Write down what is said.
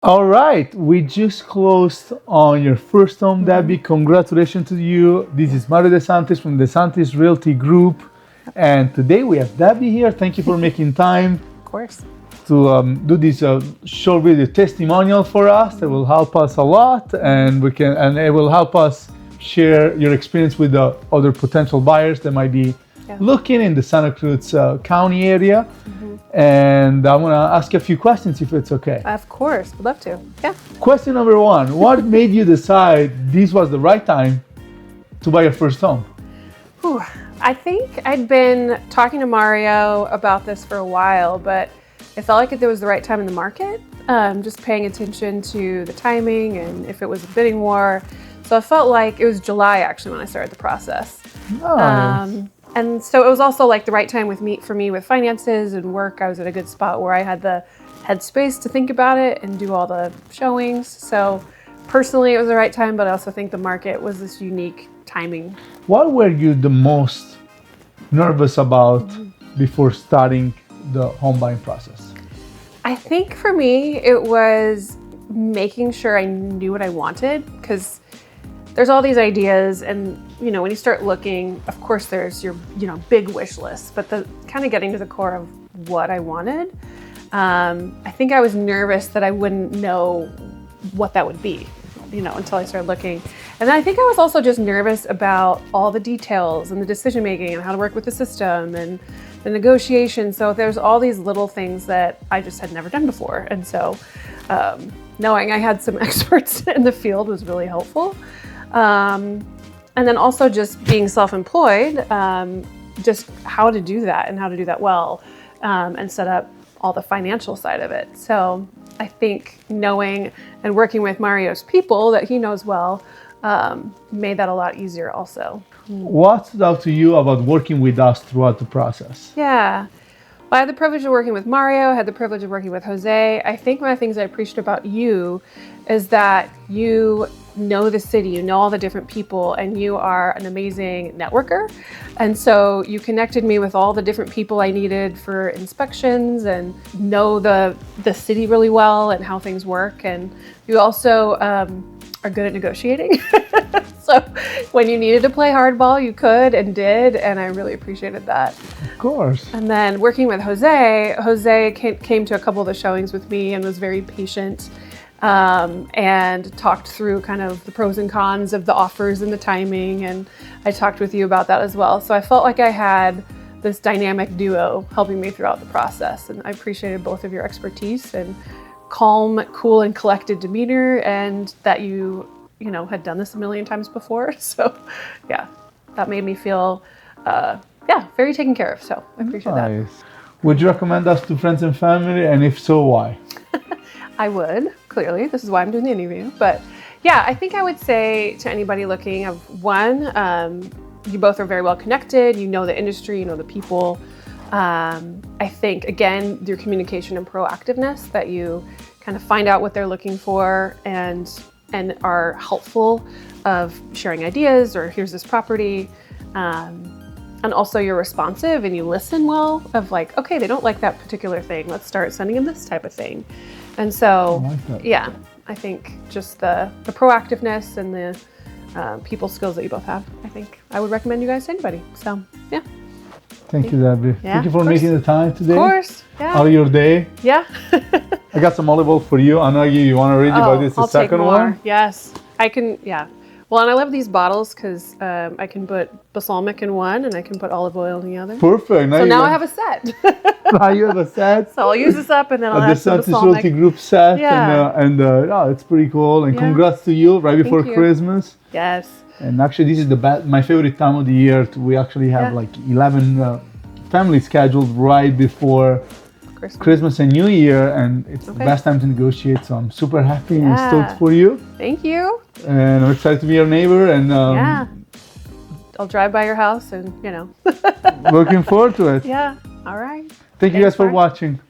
All right, we just closed on your first home, Debbie. Congratulations to you. This is Mario De Santis from the Santis Realty Group. And today we have Debbie here. Thank you for making time Of course. to do this short video testimonial for us. That will help us a lot, and it will help us share your experience with the other potential buyers that might be looking in the Santa Cruz County area. And I want to ask you a few questions if it's okay. Of course. Would love to. Yeah. Question number one, what made you decide this was the right time to buy your first home? Whew. I think I'd been talking to Mario about this for a while, but it felt like there was the right time in the market. Just paying attention to the timing and if it was a bidding war. So I felt like it was July actually when I started the process. Nice. And so it was also like the right time for me with finances and work. I was at a good spot where I had the headspace to think about it and do all the showings. So personally, it was the right time, but I also think the market was this unique timing. What were you the most nervous about before starting the home buying process? I think for me, it was making sure I knew what I wanted, because there's all these ideas, and when you start looking, of course there's your big wish list, but the kind of getting to the core of what I wanted. I think I was nervous that I wouldn't know what that would be, until I started looking. And then I think I was also just nervous about all the details and the decision making and how to work with the system and the negotiation. So there's all these little things that I just had never done before. And so knowing I had some experts in the field was really helpful. And then also just being self-employed, just how to do that and how to do that well, and set up all the financial side of it. So I think knowing and working with Mario's people that he knows well made that a lot easier also. What stood out to you about working with us throughout the process? Yeah. Well, I had the privilege of working with Mario, I had the privilege of working with Jose. I think one of the things I appreciate about you is that you know the city, you know all the different people, and you are an amazing networker. And so you connected me with all the different people I needed for inspections and know the city really well and how things work. And you also are good at negotiating. So when you needed to play hardball, you could and did, and I really appreciated that. Of course. And then working with Jose came to a couple of the showings with me and was very patient, and talked through kind of the pros and cons of the offers and the timing, and I talked with you about that as well. So I felt like I had this dynamic duo helping me throughout the process, and I appreciated both of your expertise and calm, cool, and collected demeanor, and that you had done this a million times before. So yeah, that made me feel very taken care of. So I appreciate that. Would you recommend us to friends and family, and if so, why? I would, clearly. This is why I'm doing the interview. But yeah, I think I would say to anybody looking of one, you both are very well connected. You know the industry, you know the people. I think, again, your communication and proactiveness, that you kind of find out what they're looking for and are helpful of sharing ideas, or here's this property. And also you're responsive and you listen well, of like, okay, they don't like that particular thing. Let's start sending them this type of thing. And so, yeah, I think just the proactiveness and the people skills that you both have, I think I would recommend you guys to anybody. So, yeah. Thank you, Debbie. Yeah, thank you for making the time today. Of course, yeah. Out of your day. Yeah. I got some olive oil for you. I know you want to read it, but this is the second one. Yes, I can, yeah. Well, and I love these bottles because I can put balsamic in one and I can put olive oil in the other. Perfect. So now I have a set. Now you have a set. So I'll use this up and then I'll have some balsamic. The Santis Realty Group set. Yeah. And it's pretty cool. And congrats to you right before Christmas. Yes. And actually, this is my favorite time of the year. We actually have like 11 families scheduled right before Christmas and New Year, and it's the best time to negotiate. So I'm super happy and stoked for you. Thank you. And I'm excited to be your neighbor. And I'll drive by your house and looking forward to it. Yeah. All right. Thank you guys for watching.